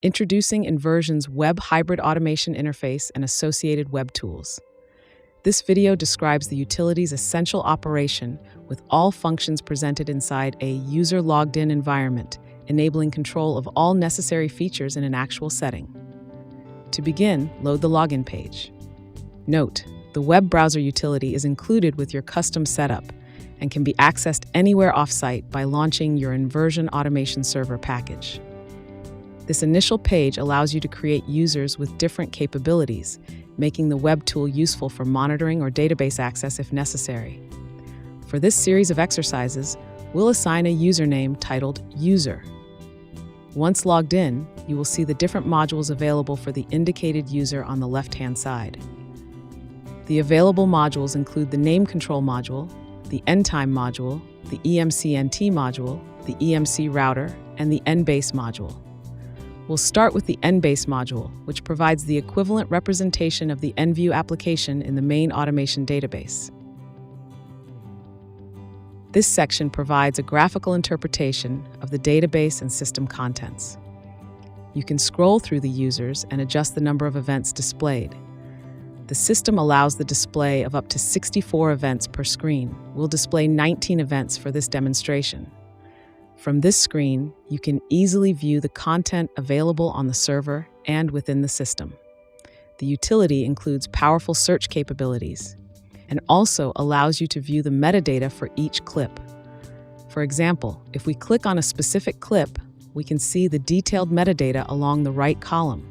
Introducing NVersion's Web Hybrid Automation Interface and associated web tools. This video describes the utility's essential operation with all functions presented inside a user-logged-in environment, enabling control of all necessary features in an actual setting. To begin, load the login page. Note, the web browser utility is included with your custom setup and can be accessed anywhere off-site by launching your NVerzion Automation Server package. This initial page allows you to create users with different capabilities, making the web tool useful for monitoring or database access if necessary. For this series of exercises, we'll assign a username titled User. Once logged in, you will see the different modules available for the indicated user on the left-hand side. The available modules include the Name Control module, the NTime module, the EMC-NT module, the EMC router, and the NBase module. We'll start with the NBase module, which provides the equivalent representation of the NView application in the main automation database. This section provides a graphical interpretation of the database and system contents. You can scroll through the users and adjust the number of events displayed. The system allows the display of up to 64 events per screen. We'll display 19 events for this demonstration. From this screen, you can easily view the content available on the server and within the system. The utility includes powerful search capabilities and also allows you to view the metadata for each clip. For example, if we click on a specific clip, we can see the detailed metadata along the right column.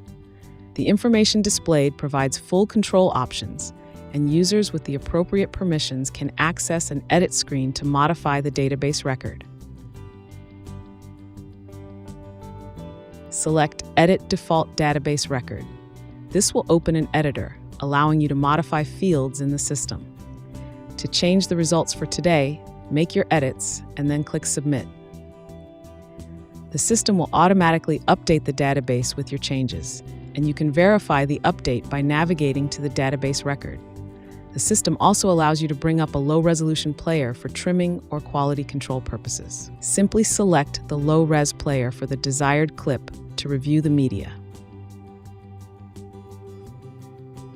The information displayed provides full control options, and users with the appropriate permissions can access an edit screen to modify the database record. Select Edit Default Database Record. This will open an editor, allowing you to modify fields in the system. To change the results for today, make your edits and then click Submit. The system will automatically update the database with your changes, and you can verify the update by navigating to the database record. The system also allows you to bring up a low-resolution player for trimming or quality control purposes. Simply select the low-res player for the desired clip to review the media.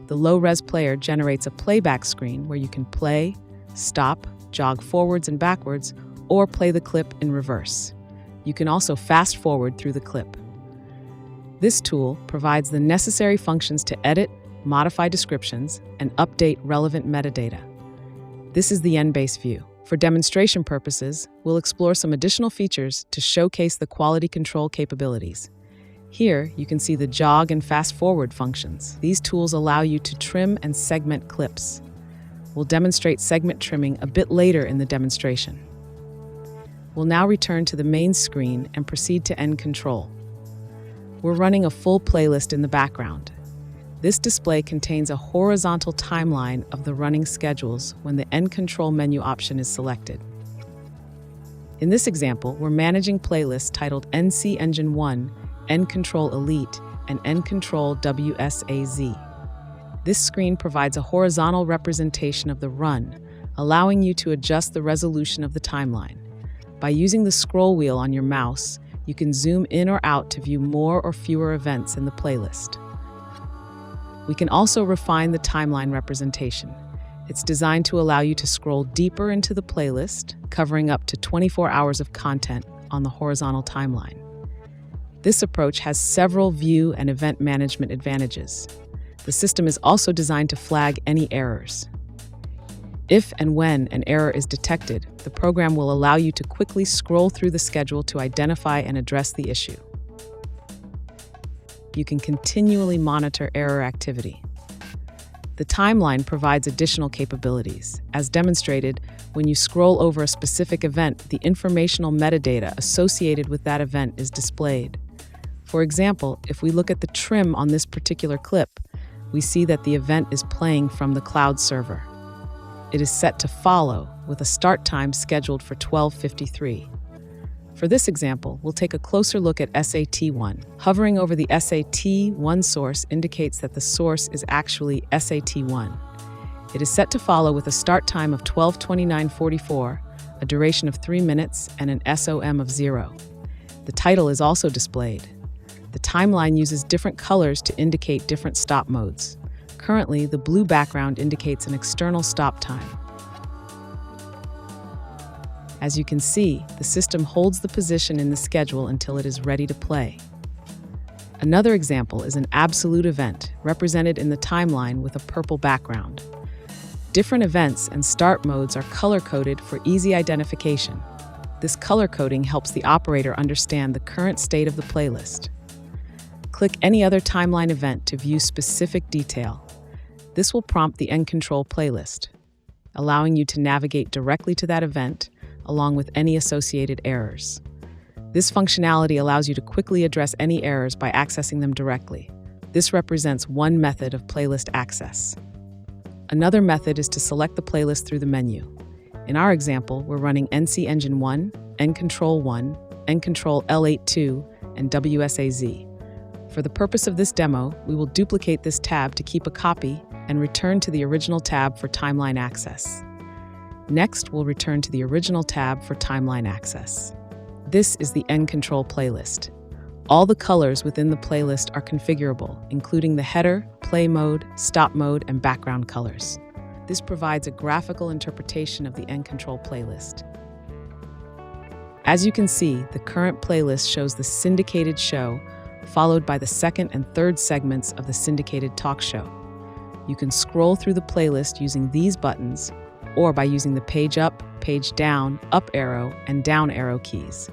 The low-res player generates a playback screen where you can play, stop, jog forwards and backwards, or play the clip in reverse. You can also fast-forward through the clip. This tool provides the necessary functions to edit, modify descriptions, and update relevant metadata. This is the NBase view. For demonstration purposes, we'll explore some additional features to showcase the quality control capabilities. Here, you can see the jog and fast-forward functions. These tools allow you to trim and segment clips. We'll demonstrate segment trimming a bit later in the demonstration. We'll now return to the main screen and proceed to End Control. We're running a full playlist in the background. This display contains a horizontal timeline of the running schedules when the End Control menu option is selected. In this example, we're managing playlists titled NC Engine 1, End Control Elite, and End Control WSAZ. This screen provides a horizontal representation of the run, allowing you to adjust the resolution of the timeline. By using the scroll wheel on your mouse, you can zoom in or out to view more or fewer events in the playlist. We can also refine the timeline representation. It's designed to allow you to scroll deeper into the playlist, covering up to 24 hours of content on the horizontal timeline. This approach has several view and event management advantages. The system is also designed to flag any errors. If and when an error is detected, the program will allow you to quickly scroll through the schedule to identify and address the issue. You can continually monitor error activity. The timeline provides additional capabilities. As demonstrated, when you scroll over a specific event, the informational metadata associated with that event is displayed. For example, if we look at the trim on this particular clip, we see that the event is playing from the cloud server. It is set to follow with a start time scheduled for 12:53. For this example, we'll take a closer look at SAT1. Hovering over the SAT1 source indicates that the source is actually SAT1. It is set to follow with a start time of 12:29:44, a duration of 3 minutes, and an SOM of 0. The title is also displayed. The timeline uses different colors to indicate different stop modes. Currently, the blue background indicates an external stop time. As you can see, the system holds the position in the schedule until it is ready to play. Another example is an absolute event, represented in the timeline with a purple background. Different events and start modes are color-coded for easy identification. This color coding helps the operator understand the current state of the playlist. Click any other timeline event to view specific detail. This will prompt the NControl playlist, allowing you to navigate directly to that event, along with any associated errors. This functionality allows you to quickly address any errors by accessing them directly. This represents one method of playlist access. Another method is to select the playlist through the menu. In our example, we're running NC Engine 1, NControl 1, NControl L82, and WSAZ. For the purpose of this demo, we will duplicate this tab to keep a copy and return to the original tab for timeline access. Next, we'll return to the original tab for timeline access. This is the NControl playlist. All the colors within the playlist are configurable, including the header, play mode, stop mode, and background colors. This provides a graphical interpretation of the NControl playlist. As you can see, the current playlist shows the syndicated show, followed by the second and third segments of the syndicated talk show. You can scroll through the playlist using these buttons, or by using the page up, page down, up arrow, and down arrow keys.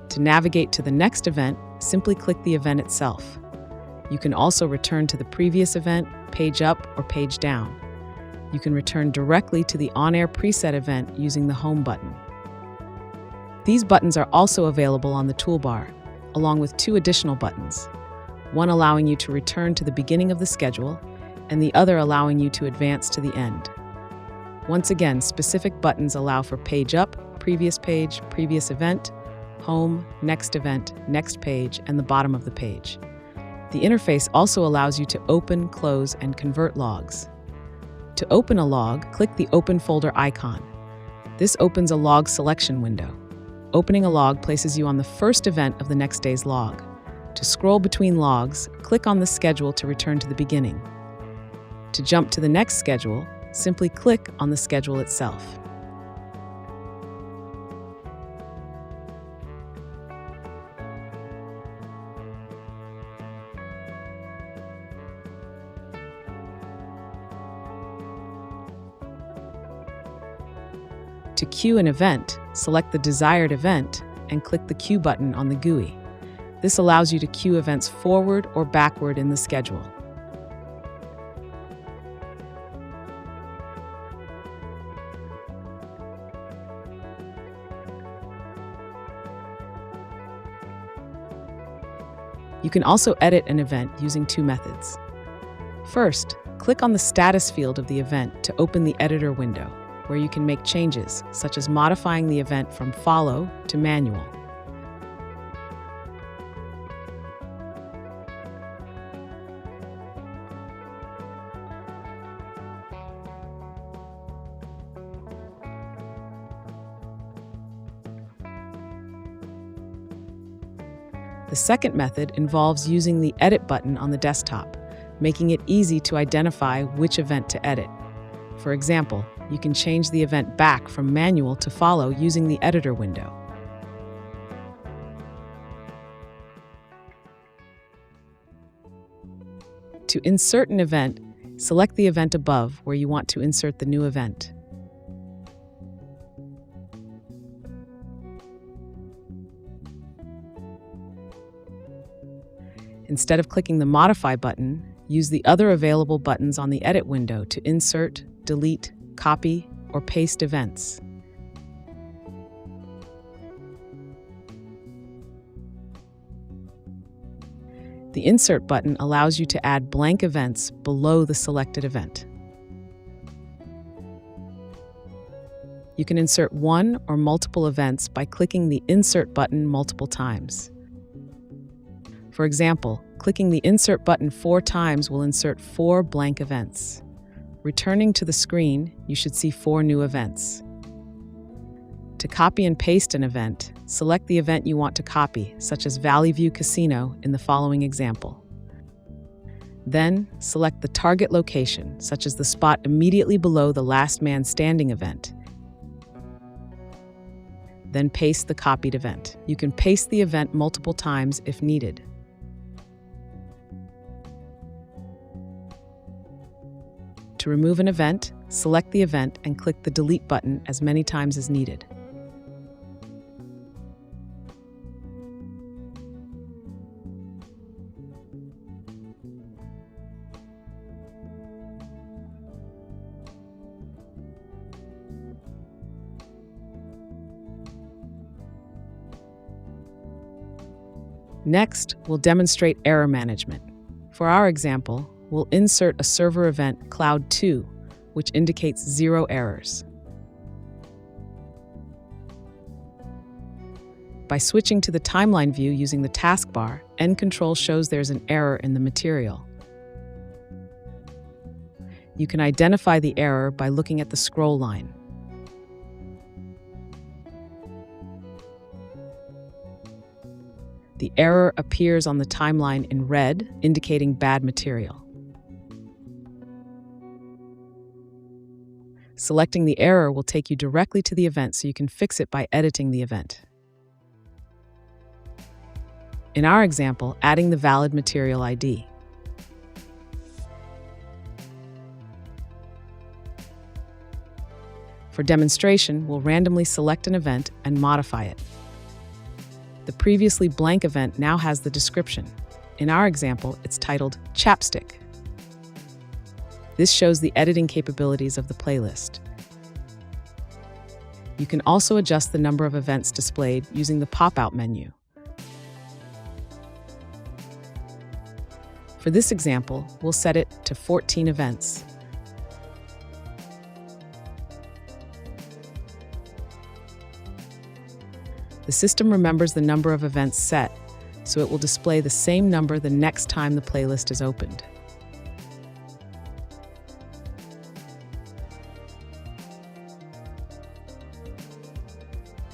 To navigate to the next event, simply click the event itself. You can also return to the previous event, page up, or page down. You can return directly to the on-air preset event using the Home button. These buttons are also available on the toolbar, along with two additional buttons, one allowing you to return to the beginning of the schedule, and the other allowing you to advance to the end. Once again, specific buttons allow for page up, previous event, home, next event, next page, and the bottom of the page. The interface also allows you to open, close, and convert logs. To open a log, click the Open Folder icon. This opens a log selection window. Opening a log places you on the first event of the next day's log. To scroll between logs, click on the schedule to return to the beginning. To jump to the next schedule, simply click on the schedule itself. To queue an event, select the desired event and click the Queue button on the GUI. This allows you to queue events forward or backward in the schedule. You can also edit an event using two methods. First, click on the status field of the event to open the editor window, where you can make changes, such as modifying the event from follow to manual. The second method involves using the Edit button on the desktop, making it easy to identify which event to edit. For example, you can change the event back from manual to follow using the editor window. To insert an event, select the event above where you want to insert the new event. Instead of clicking the Modify button, use the other available buttons on the Edit window to insert, delete, copy, or paste events. The Insert button allows you to add blank events below the selected event. You can insert one or multiple events by clicking the Insert button multiple times. For example, clicking the Insert button 4 times will insert 4 blank events. Returning to the screen, you should see 4 new events. To copy and paste an event, select the event you want to copy, such as Valley View Casino in the following example. Then, select the target location, such as the spot immediately below the Last Man Standing event. Then paste the copied event. You can paste the event multiple times if needed. To remove an event, select the event and click the Delete button as many times as needed. Next, we'll demonstrate error management. For our example, we'll insert a server event Cloud 2, which indicates 0 errors. By switching to the timeline view using the taskbar, NControl shows there's an error in the material. You can identify the error by looking at the scroll line. The error appears on the timeline in red, indicating bad material. Selecting the error will take you directly to the event so you can fix it by editing the event. In our example, adding the valid material ID. For demonstration, we'll randomly select an event and modify it. The previously blank event now has the description. In our example, it's titled Chapstick. This shows the editing capabilities of the playlist. You can also adjust the number of events displayed using the pop-out menu. For this example, we'll set it to 14 events. The system remembers the number of events set, so it will display the same number the next time the playlist is opened.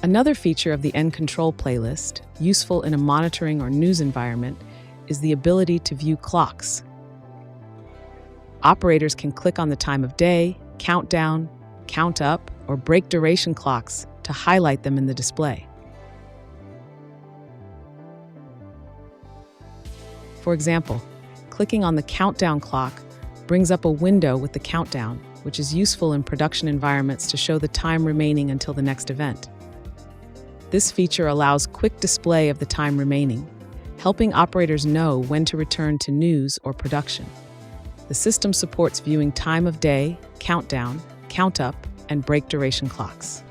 Another feature of the NControl playlist, useful in a monitoring or news environment, is the ability to view clocks. Operators can click on the time of day, countdown, count up, or break duration clocks to highlight them in the display. For example, clicking on the countdown clock brings up a window with the countdown, which is useful in production environments to show the time remaining until the next event. This feature allows quick display of the time remaining, helping operators know when to return to news or production. The system supports viewing time of day, countdown, count up, and break duration clocks.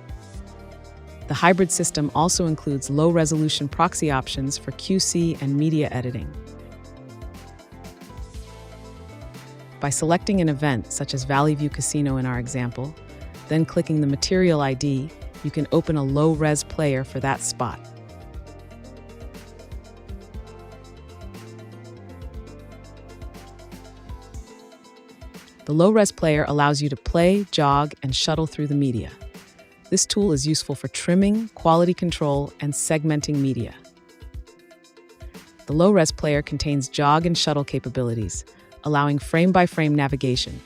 The hybrid system also includes low-resolution proxy options for QC and media editing. By selecting an event, such as Valley View Casino in our example, then clicking the material ID, you can open a low-res player for that spot. The low-res player allows you to play, jog, and shuttle through the media. This tool is useful for trimming, quality control, and segmenting media. The low-res player contains jog and shuttle capabilities, allowing frame-by-frame navigation.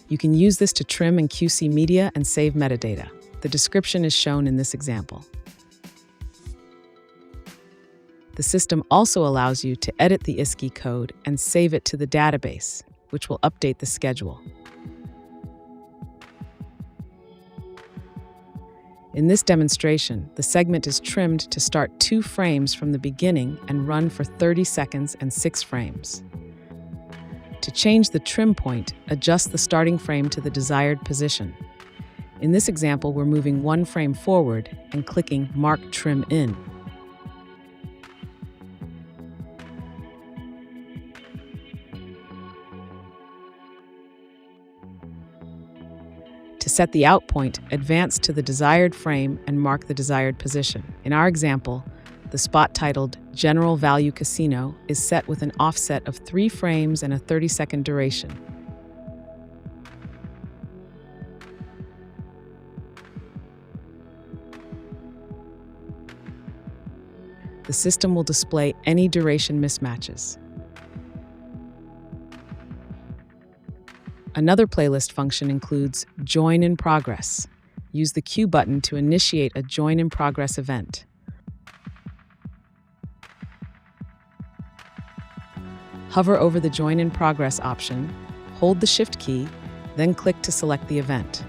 You can use this to trim and QC media and save metadata. The description is shown in this example. The system also allows you to edit the ISCI code and save it to the database, which will update the schedule. In this demonstration, the segment is trimmed to start 2 frames from the beginning and run for 30 seconds and 6 frames. To change the trim point, adjust the starting frame to the desired position. In this example, we're moving 1 frame forward and clicking Mark Trim In. To set the out point, advance to the desired frame and mark the desired position. In our example, the spot titled General Value Casino is set with an offset of 3 frames and a 30-second duration. The system will display any duration mismatches. Another playlist function includes Join in Progress. Use the Q button to initiate a Join in Progress event. Hover over the Join in Progress option, hold the Shift key, then click to select the event.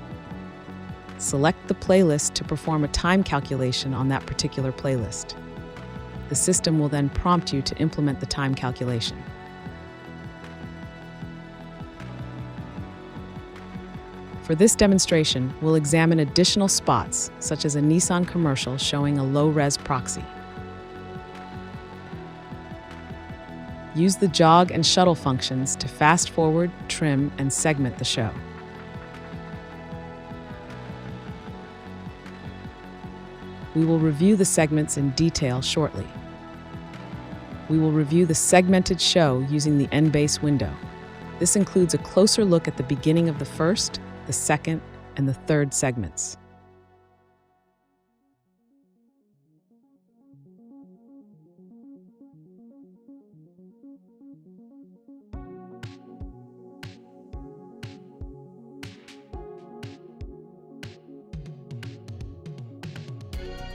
Select the playlist to perform a time calculation on that particular playlist. The system will then prompt you to implement the time calculation. For this demonstration, we'll examine additional spots, such as a Nissan commercial showing a low-res proxy. Use the jog and shuttle functions to fast-forward, trim, and segment the show. We will review the segments in detail shortly. We will review the segmented show using the NBase window. This includes a closer look at the beginning of the first, the second, and the third segments.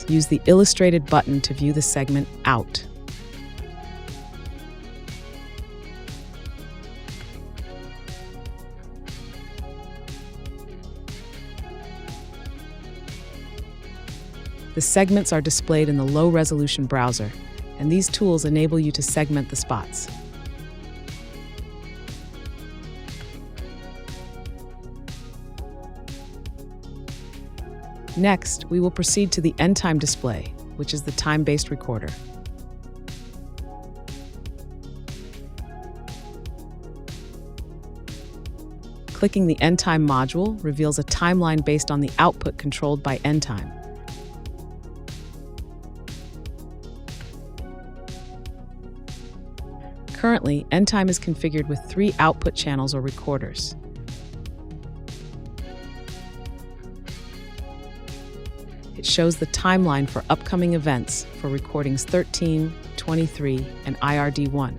Use the illustrated button to view the segment Out. The segments are displayed in the low-resolution browser, and these tools enable you to segment the spots. Next, we will proceed to the end time display, which is the time-based recorder. Clicking the end time module reveals a timeline based on the output controlled by end time. Currently, end time is configured with 3 output channels or recorders. It shows the timeline for upcoming events for recordings 13, 23, and IRD1.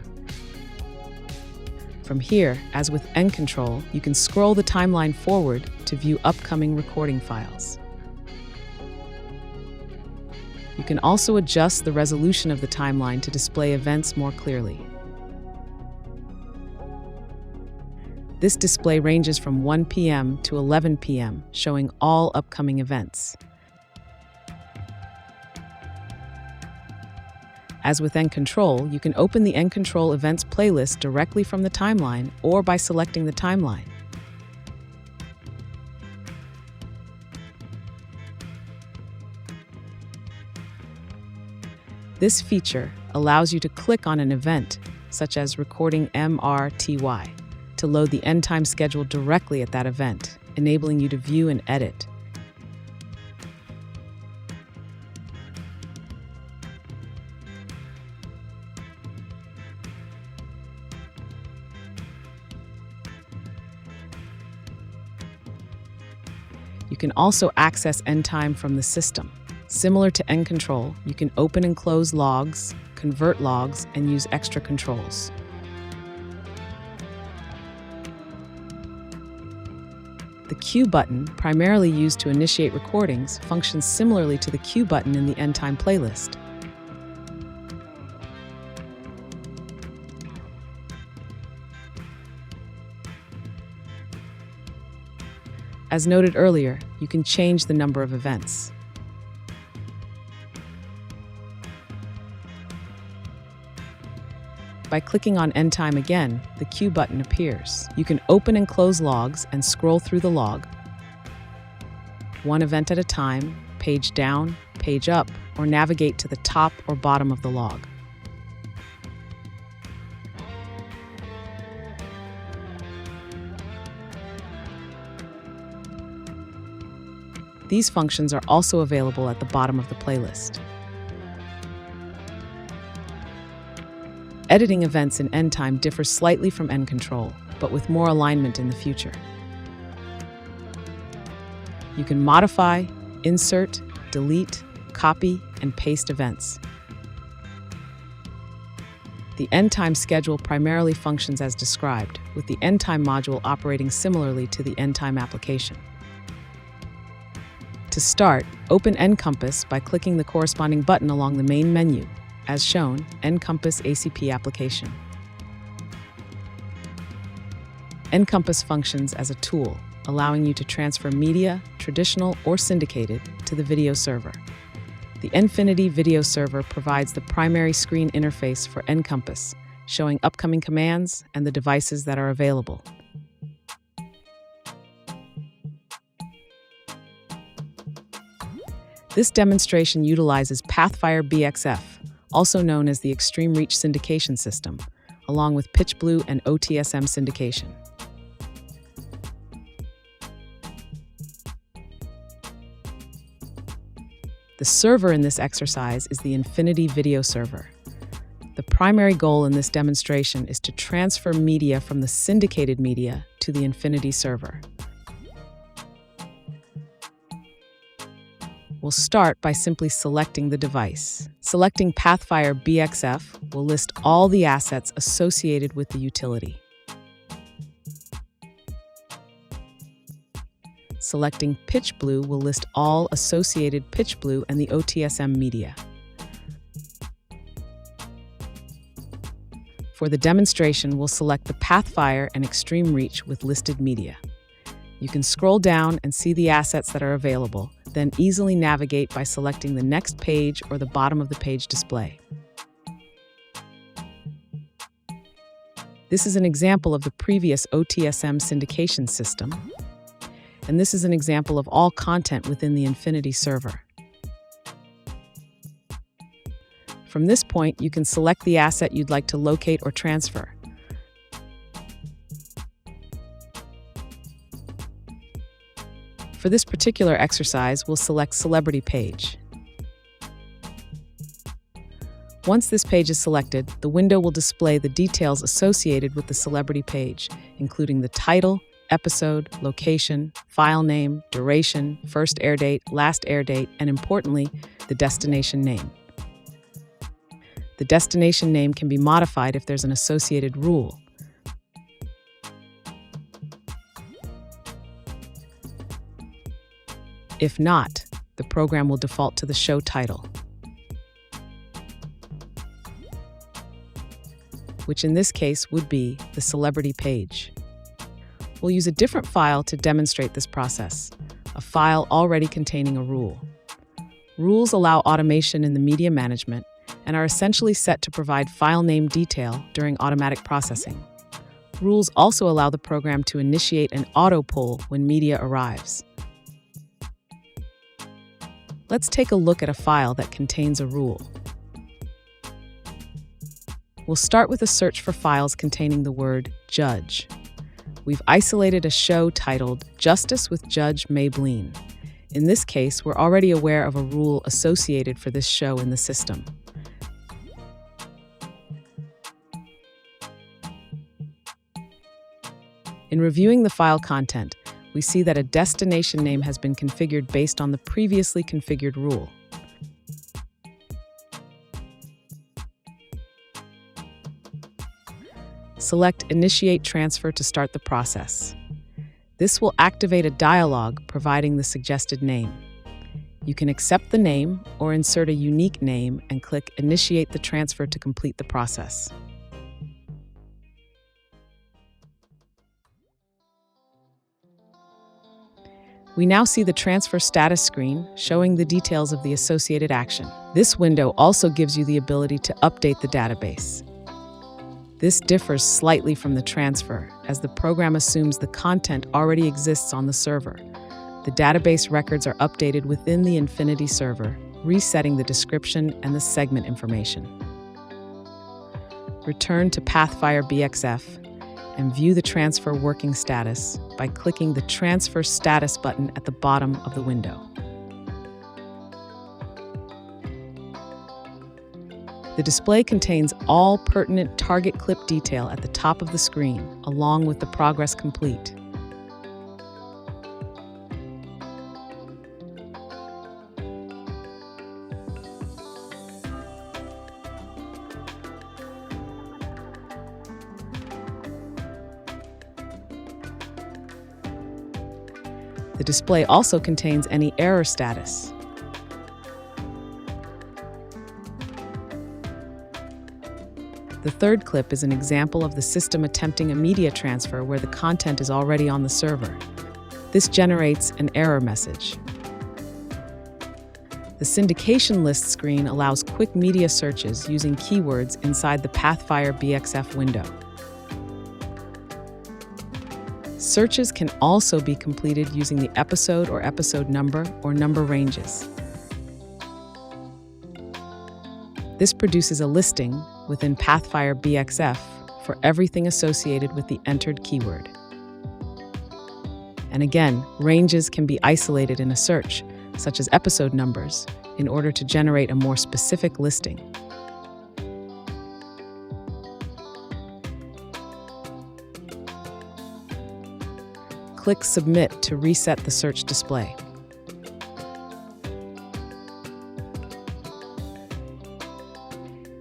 From here, as with End Control, you can scroll the timeline forward to view upcoming recording files. You can also adjust the resolution of the timeline to display events more clearly. This display ranges from 1 p.m. to 11 p.m., showing all upcoming events. As with End Control, you can open the End Control Events playlist directly from the timeline or by selecting the timeline. This feature allows you to click on an event, such as recording MRTY, to load the end time schedule directly at that event, enabling you to view and edit. You can also access end time from the system. Similar to End Control, you can open and close logs, convert logs, and use extra controls. The Q button, primarily used to initiate recordings, functions similarly to the Q button in the End Time playlist. As noted earlier, you can change the number of events. By clicking on End Time again, the Q button appears. You can open and close logs and scroll through the log, one event at a time, page down, page up, or navigate to the top or bottom of the log. These functions are also available at the bottom of the playlist. Editing events in End Time differs slightly from End Control, but with more alignment in the future. You can modify, insert, delete, copy, and paste events. The end-time schedule primarily functions as described, with the end-time module operating similarly to the end-time application. To start, open NCompass by clicking the corresponding button along the main menu, as shown, NCompass ACP application. NCompass functions as a tool, allowing you to transfer media, traditional or syndicated, to the video server. The NVerzion video server provides the primary screen interface for NCompass, showing upcoming commands and the devices that are available. This demonstration utilizes Pathfire BXF, also known as the Extreme Reach Syndication System, along with PitchBlue and OTSM syndication. The server in this exercise is the NVerzion video server. The primary goal in this demonstration is to transfer media from the syndicated media to the NVerzion server. We'll start by simply selecting the device. Selecting Pathfire BXF will list all the assets associated with the utility. Selecting PitchBlue will list all associated PitchBlue and the OTSM media. For the demonstration, we'll select the Pathfire and Extreme Reach with listed media. You can scroll down and see the assets that are available, then easily navigate by selecting the next page or the bottom of the page display. This is an example of the previous OTSM syndication system, and this is an example of all content within the NVerzion server. From this point, you can select the asset you'd like to locate or transfer. For this particular exercise, we'll select Celebrity Page. Once this page is selected, the window will display the details associated with the celebrity page, including the title, episode, location, file name, duration, first air date, last air date, and importantly, the destination name. The destination name can be modified if there's an associated rule. If not, the program will default to the show title, which in this case would be the celebrity page. We'll use a different file to demonstrate this process, a file already containing a rule. Rules allow automation in the media management and are essentially set to provide file name detail during automatic processing. Rules also allow the program to initiate an auto pull when media arrives. Let's take a look at a file that contains a rule. We'll start with a search for files containing the word judge. We've isolated a show titled Justice with Judge Maybelline. In this case, we're already aware of a rule associated for this show in the system. In reviewing the file content, we see that a destination name has been configured based on the previously configured rule. Select Initiate Transfer to start the process. This will activate a dialog providing the suggested name. You can accept the name or insert a unique name and click Initiate the transfer to complete the process. We now see the transfer status screen showing the details of the associated action. This window also gives you the ability to update the database. This differs slightly from the transfer, as the program assumes the content already exists on the server. The database records are updated within the NVerzion server, resetting the description and the segment information. Return to Pathfire BXF and view the transfer working status by clicking the Transfer Status button at the bottom of the window. The display contains all pertinent target clip detail at the top of the screen, along with the progress complete. The display also contains any error status. The third clip is an example of the system attempting a media transfer where the content is already on the server. This generates an error message. The syndication list screen allows quick media searches using keywords inside the Pathfire BXF window. Searches can also be completed using the episode or episode number or number ranges. This produces a listing within Pathfire BXF for everything associated with the entered keyword. And again, ranges can be isolated in a search, such as episode numbers, in order to generate a more specific listing. Click Submit to reset the search display.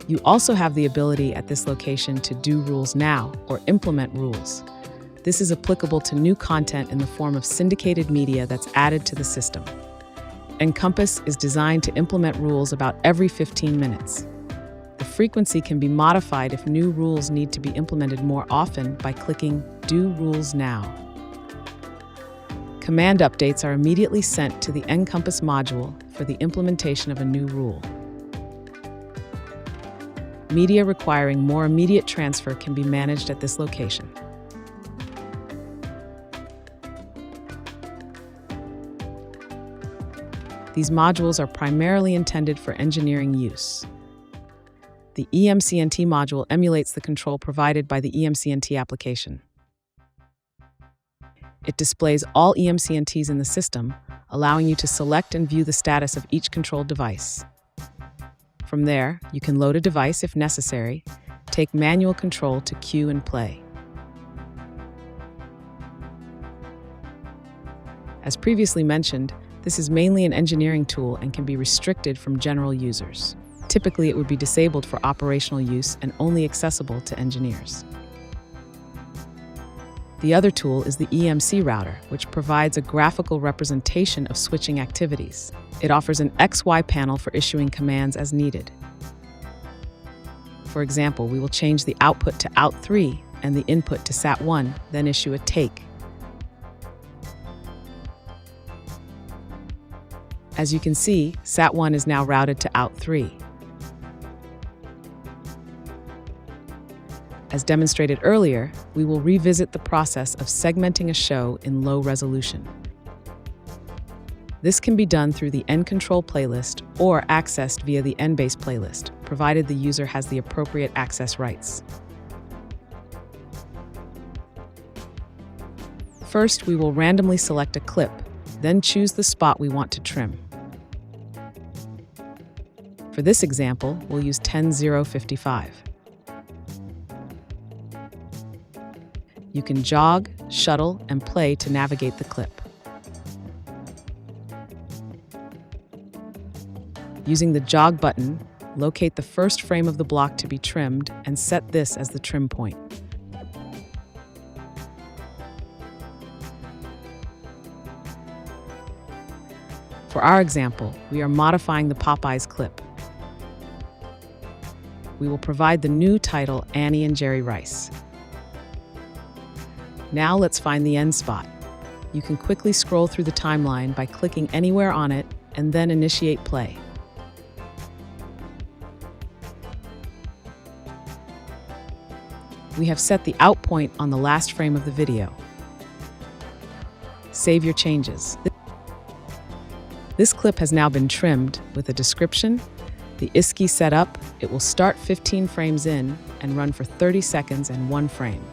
You also have the ability at this location to do rules now or implement rules. This is applicable to new content in the form of syndicated media that's added to the system. Encompass is designed to implement rules about every 15 minutes. The frequency can be modified if new rules need to be implemented more often by clicking Do Rules Now. Command updates are immediately sent to the Encompass module for the implementation of a new rule. Media requiring more immediate transfer can be managed at this location. These modules are primarily intended for engineering use. The EMCNT module emulates the control provided by the EMCNT application. It displays all EMCNTs in the system, allowing you to select and view the status of each controlled device. From there, you can load a device if necessary, take manual control to queue and play. As previously mentioned, this is mainly an engineering tool and can be restricted from general users. Typically, it would be disabled for operational use and only accessible to engineers. The other tool is the EMC router, which provides a graphical representation of switching activities. It offers an XY panel for issuing commands as needed. For example, we will change the output to OUT3 and the input to SAT1, then issue a take. As you can see, SAT1 is now routed to OUT3. As demonstrated earlier, we will revisit the process of segmenting a show in low resolution. This can be done through the NControl playlist or accessed via the NBase playlist, provided the user has the appropriate access rights. First, we will randomly select a clip, then choose the spot we want to trim. For this example, we'll use 10:0:55. You can jog, shuttle, and play to navigate the clip. Using the jog button, locate the first frame of the block to be trimmed and set this as the trim point. For our example, we are modifying the Popeyes clip. We will provide the new title, Annie and Jerry Rice. Now let's find the end spot. You can quickly scroll through the timeline by clicking anywhere on it and then initiate play. We have set the out point on the last frame of the video. Save your changes. This clip has now been trimmed with a description, the ISKI set up. It will start 15 frames in and run for 30 seconds and 1 frame.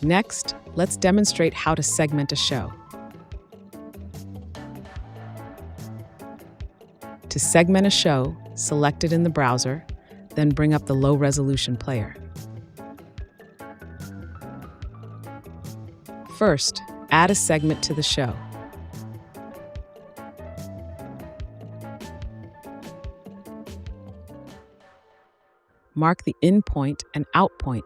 Next, let's demonstrate how to segment a show. To segment a show, select it in the browser, then bring up the low-resolution player. First, add a segment to the show. mark the in point and out point,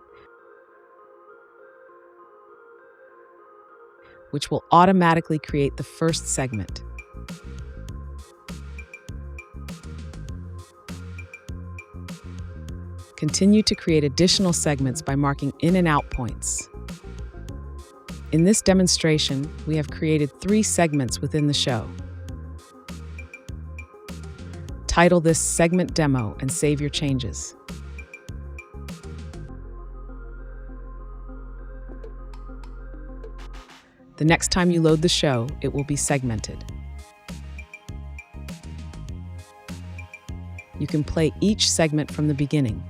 which will automatically create the first segment. Continue to create additional segments by marking in and out points. In this demonstration, we have created 3 segments within the show. Title this segment demo and save your changes. The next time you load the show, it will be segmented. You can play each segment from the beginning.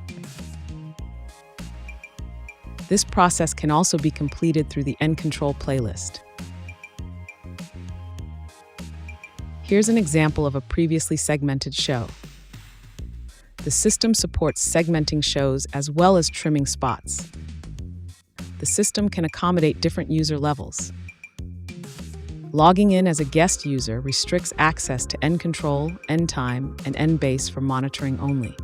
This process can also be completed through the NControl playlist. Here's an example of a previously segmented show. The system supports segmenting shows as well as trimming spots. The system can accommodate different user levels. Logging in as a guest user restricts access to NControl, NTime, and NBase for monitoring only.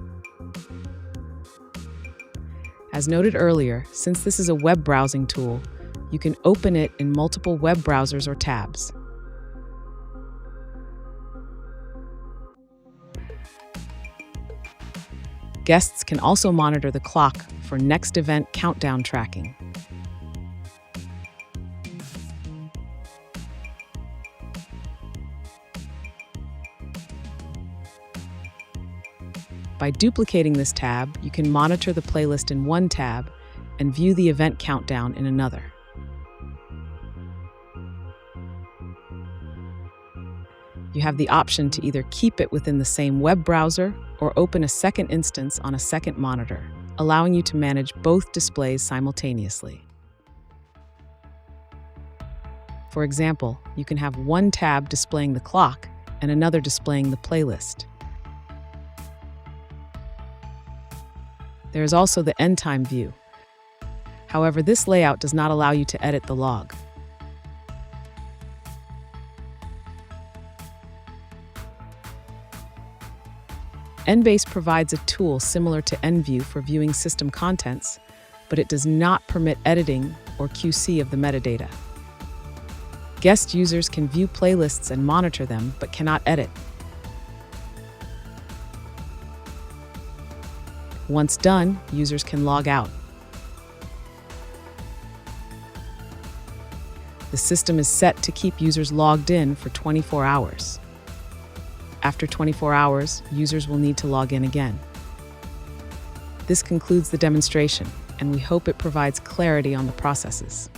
As noted earlier, since this is a web browsing tool, you can open it in multiple web browsers or tabs. Guests can also monitor the clock for next event countdown tracking. By duplicating this tab, you can monitor the playlist in one tab and view the event countdown in another. You have the option to either keep it within the same web browser or open a second instance on a second monitor, allowing you to manage both displays simultaneously. For example, you can have one tab displaying the clock and another displaying the playlist. There is also the end time view. However, this layout does not allow you to edit the log. NBase provides a tool similar to NView for viewing system contents, but it does not permit editing or QC of the metadata. Guest users can view playlists and monitor them, but cannot edit. Once done, users can log out. The system is set to keep users logged in for 24 hours. After 24 hours, users will need to log in again. This concludes the demonstration, and we hope it provides clarity on the processes.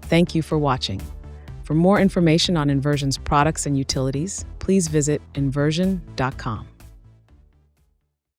Thank you for watching. For more information on NVerzion's products and utilities, please visit NVerzion.com.